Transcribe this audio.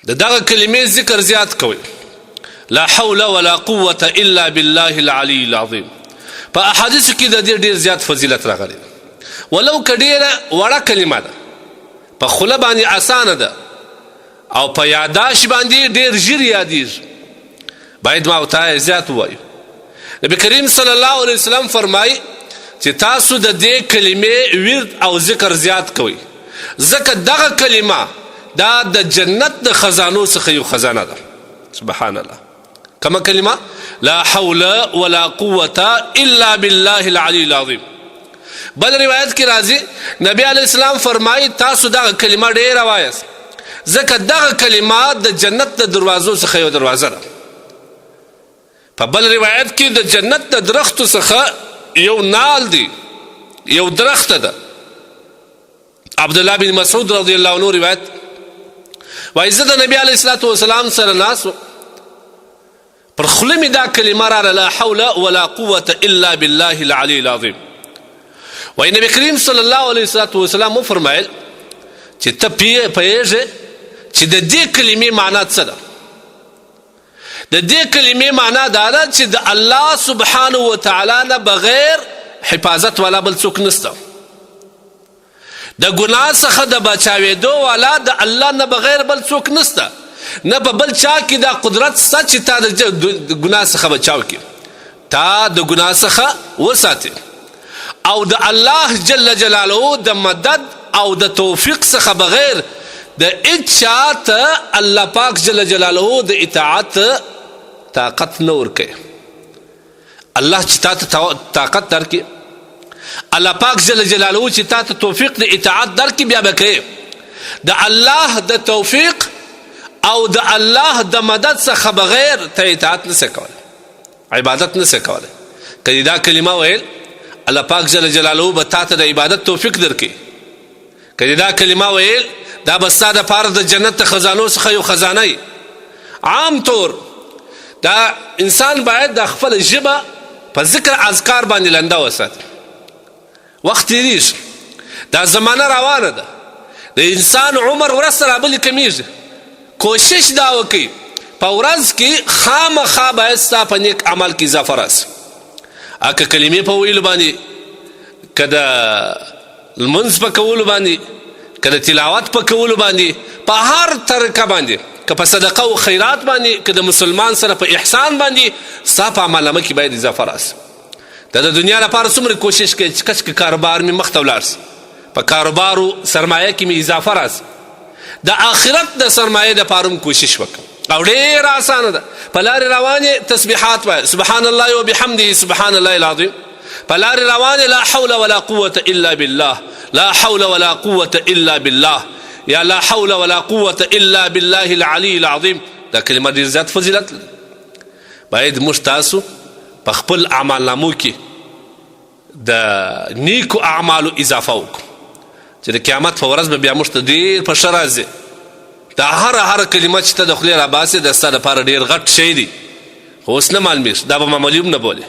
د دغه کلمې ذکر زیات کوئ. لا حول ولا قوة الا بالله العلي العظیم. په احادیثو کې د دې ډېر زیات فضیلت راغلی ولو که ډېره وړه کلمه ده، په خوله باندې اسانه ده او په یاداشت باندې ډېر ژر یادېږي، باید ما ورته زیات ووایو. نبی کریم صلی الله علیه وسلم فرمایي چې تاسو د دې کلمې ورد او ذکر زیات کوئ، ځکه دغه کلمه دا د جنت د خزانو څخه یو خزانه ده. سبحان الله. کما کلمه لا حول ولا قوة الا بالله العلي العظیم. بل روایت کې راځي نبی علیه السلام فرمایي تاسو دغه کلمه ډېره وایاست، ځکه دغه کلمه د جنت د دروازو څخه یو دروازه ده. په بل روایت کې د جنت د درختو څخه یو نال دی، یو درخت ده. عبدالله بن مسعود رضی الله عنه روایت وایي زه د نبي علیه الصلاة والسلام سره ناست پر خوله مې دا کلمه راغله لا حول ولا قوة الا بالله العلي العظیم. وایي نبی کریم صلی الله علیه وسلم وفرمایل چې ته پوهېږې چې د دې کلمې معنا څه ده؟ د دې کلمې معنا دا ده چې د الله سبحانه وتعالی نه بغیر حفاظت والا بل څوک نشته، د ګناه څخه د بچاوېدو والا د الله نه بغیر بل څوک نشته، نه په بل چا کې دا قدرت شته چې تا د ګناه څخه بچاو کړي، تا د ګناه څخه وساتې. او د الله جل جلاله د مدد او د توفیق څخه بغیر د هیچا ته الله پاک جل جلاله د اطاعت طاقت نه ورکوي. الله چې تا ته طاقت درکړي، الله پاک جل جلاله چې تا ته توفیق د اطاعت درکړي، بیا به کوې د الله د توفیق او د الله د مدد څخه بغیر ته اطاعت نسې کولی، عبادت نسې کولی. که دا کلمه ویل الله پاک جل جلاله به تا ته د عبادت توفیق درکړي، که دا کلمه ویل دا به ستا دپاره د جنت د خزانو څخه یو خزانه وي. عام طور دا انسان باید د خپله ژبه په ذکر اذکار باندې لنده وساتي. وخت تېرېږي، دا زمانه روانه ده، د انسان عمر ورځ سره رابلې کمیږي. کوشش دا وکړي په ورځ کې خامخا باید ستا په نیک عمل کې اضافه راسي. که کلمې په ویلو باندې، که د لمونځ په کولو باندې، که د تلاوت په کولو باندې، په هر طریقه باندې، که په صدقه و خیرات باندې، که د مسلمان سره په احسان باندې، ستا په عملنامه کې باید اضافه راسي. دا د دنیا لپاره څومره کوشش کوي چې کچ کې کاروبار مې مخته ولاړ سي، په کاروبارو سرمایه کې مې اضافه راسي. د آخرت د سرمایې دپاره هم کوشش وکړه او ډېره اسانه ده. په لارې روانې تسبیحات وایه سبحان الله وبحمده سبحان الله العظیم. په لارې روانې لا حول ولا قوة الا بالله، لا حول ولا قوة الا بالله، یا لا حول ولا قوة الا بالله العلي العظیم. دا کلمه ډېر زیات فضیلت لري. باید موږ تاسو په خپل اعمالنامو کې د نیکو اعمالو اضافه وکړو چې د قیامت په ورځ به بیا موږ ته ډېر په ښه راځي. دا هره کلمه چې ته د خولې راباسې دا ستا دپاره ډېر غټ شی دی، خو اوس نه معلومېږي، دا به معمولي هم نه بولې.